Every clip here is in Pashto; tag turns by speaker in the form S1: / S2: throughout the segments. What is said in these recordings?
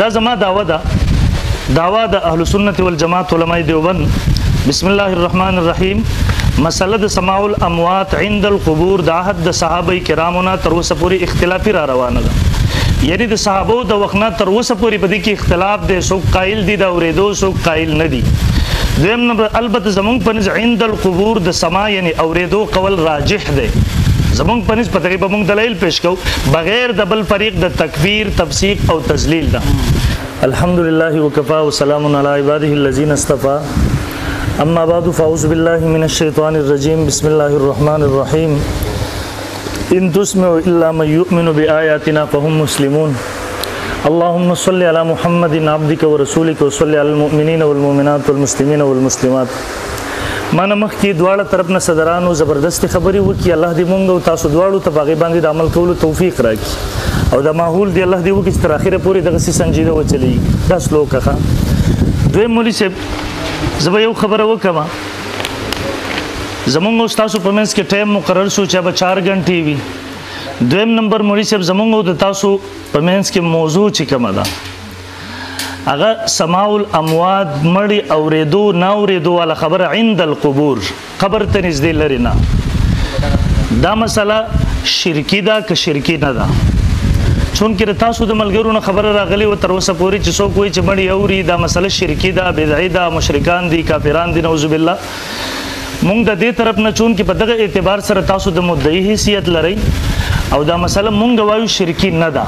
S1: دا زما دعوه ده، دعوه د اهل سنت والجماعت علماء دیوبند. بسم الله الرحمن الرحیم. مسله د سماع الاموات عند القبور د عهد د صحابه کرامو نه تر اوسه پورې اختلافي را روانه ده. یعنی د صحابو د وخت نه تر اوسه پورې په دې کې اختلاف دی، څوک قائل دي د اورېدو، څوک قائل نه دي. دویم نمبر البته زمونږ په نس عند القبور د سماع یعنی اورېدو قول راجح دی. زمونږ په نس په تقریبا موږ دلایل پیش کوو بغیر د بل فریق د تکفیر، تفسیق او تذلیل ده. الحمدلله وکفا وسلام علی عباده الذین اصطفى. اما بعد فاعوذ بالله من الشیطان الرجیم. بسم الله الرحمن الرحیم. ان تسمعوا الا من يؤمن بآياتنا فهم مسلمون. اللهم صل على محمد عبدك ورسولك وصل على المؤمنين والمؤمنات والمسلمين والمسلمات. مانه مخ کې دواړه طرف نه صدرانو زبردست خبري وکي. الله دې مونږ او تاسو دواړو ته باغې باندې د عمل کولو توفیق راکړي او د ماحول دی الله دې وکي چې تر اخره پورې دغه سنجیده وچلی. دا سلوک ښه. دوی مولوی صاحب زه یو خبره وکم. زمونږ او تاسو په منځ کې ټایم مقرر شو چې به 4 غنټې وي. دویم نمبر مولوی صاحب زمونږ او تاسو په منځ کې موضوع چې کومه ده هغه سماع الاموات مړی اورېدو نه اورېدو والا خبره عند القبور، قبر ته نږدې لري نه. دا مسله شرکی ده که شرکی نه ده؟ چونکې تاسو د ملګرو نه خبره راغلی و تر اوسه پورې چې څوک وایي چې مړی اوري دا مسله شرکی ده، بدعي ده، مشرکان دي، کافران دي، نعوذ بالله. مونږ د دې طرف نه چون کې په دغه اعتبار سره تاسو د مدعي حیثیت لرئ او دا مسله مونږ وایو شرکی نه ده،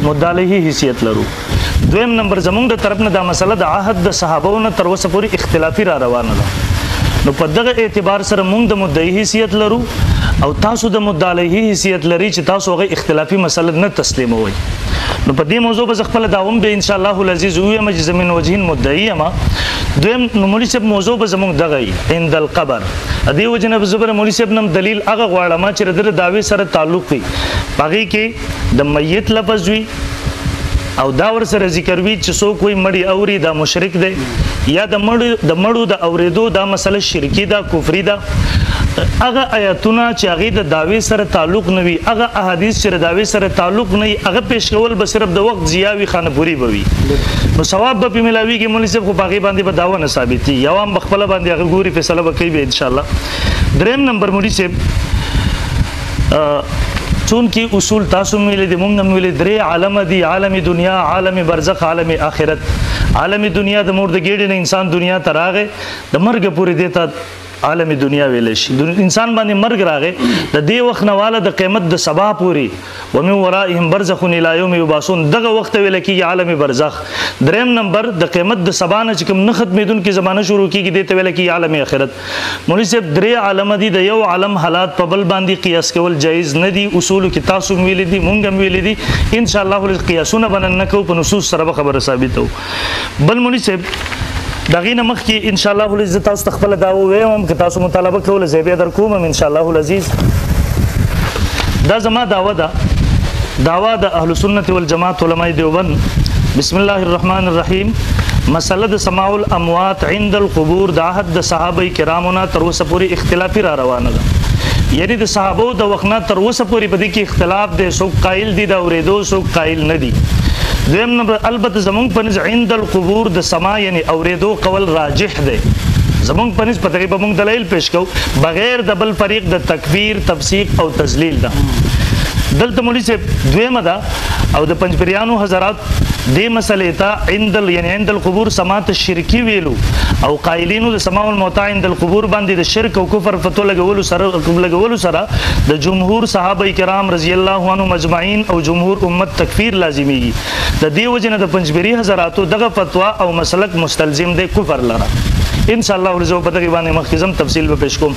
S1: مدعي حیثیت لرو. دویم نمبر زمونږ د طرف نه دا مسله د عهد د صحابو نه تر اوسه پورې اختلافي را روانه ده. نو په دغه اعتبار سره مونږ د مدعي حیثیت لرو او تاسو د مدعي حیثیت لري چې تاسو هغه اختلافي مسله نه تسلیموي. نو په دې موضوع به خپل داوم به ان شاء الله العزیز وي مې زمين وجهین مدعي ما. دویم نو مولوی صاحب موضوع به زمونږ دغه عند القبر. ادي وجنه زبر مولوی صاحب نم دلیل هغه غواړم چې د دعوی سره تعلق وي. باقي کې د میت لفظ وي او دا ور سره ذکر وی چې څوک وي مړی اوري دا مشرک دی یا د مړو د اوریدو دا مسله شرکی دا کفری دا. هغه آیاتونه چې هغه د دعوی سره تعلق نه وي، هغه احادیث چې د دعوی سره تعلق نه وي، هغه پیش کول به صرف د وخت ضیاوي خانه پوری بوي. نو ثواب به ملاوي کې مولوی صاحب خو باغی باندې به داوا نه ثابتي یو هم بخپل باندې هغه ګوري فیصله وکړي به ان شاء الله. دریم نمبر مولوی صاحب چون کې اصول تاسو ملي دي مونږ ملي درې عالم دي، عالم دنیا، عالم برزخ، عالم آخرت. عالم دنیا د مردګېډ نه انسان دنیا ته راغی د مرګ پورې دیتا عالم دنیا ویل شي. انسان باندې مرګ راغی د دې وخت نه والا د قیامت د سبا پورې ومن ورائهم برزخ الى يوم يبعثون دغه وخت ویل کېږي عالم برزخ. دریم نمبر د قیامت د سبا نه چې کوم نه ختمېدونکې زمانه شروع کېږي دې ته ویل کېږي عالم آخرت. مولوی صاحب درې عالم دي، د یو عالم حالات په بل باندې قیاس کول جایز نه دي. اصول کې تاسو ویل دي مونږ هم ویل دي ان شاء الله قیاسونه بنن نه کوو، په نصوص سره خبره ثابتو. بل مولوی صاحب دغه مخ کې ان شاء الله العزت تاسو تخپل دا وایم که تاسو مطالبه کول زه به در کوم ان شاء الله العزیز. دا زما دعوه ده، دعوه د اهل سنت والجماعت علماء دیوبند. بسم الله الرحمن الرحیم. مسله د سماع الاموات عند القبور د عهد د صحابه کرامو نه تر اوسه پورې اختلافي را روانه ده. یعنی د صحابو د وخت نه تر اوسه پورې په دې کې اختلاف دی، څوک قائل دي د اورېدو، څوک قائل نه دي. دویم نمبر البته زمونږ په نس عند القبور د سماع یعنی اورېدو قول راجح دی. زمونږ په نس په تقریبا موږ دلایل پیش کوو بغیر د بل فریق د تکفیر، تفسیق او تذلیل ده. دلته مولوی صاحب دویمه ده او د پنځپریانو حضرات دې مسلې ته یعنی عند القبور سماعت شرکی ویلو او قائلینو د سماع الموتى عند القبور باندې د شرک او کفر فتوا لګولو سره د جمهور صحابه کرام رضی الله عنهم اجمعین او جمهور امت تکفیر لازمیږي. د دې وجنه د پنځپری حضراتو دغه فتوا او مسلک مستلزم دی کفر لره. ان شاء الله ورزو په دغه باندې مخکې تفصیل به پیش کوم.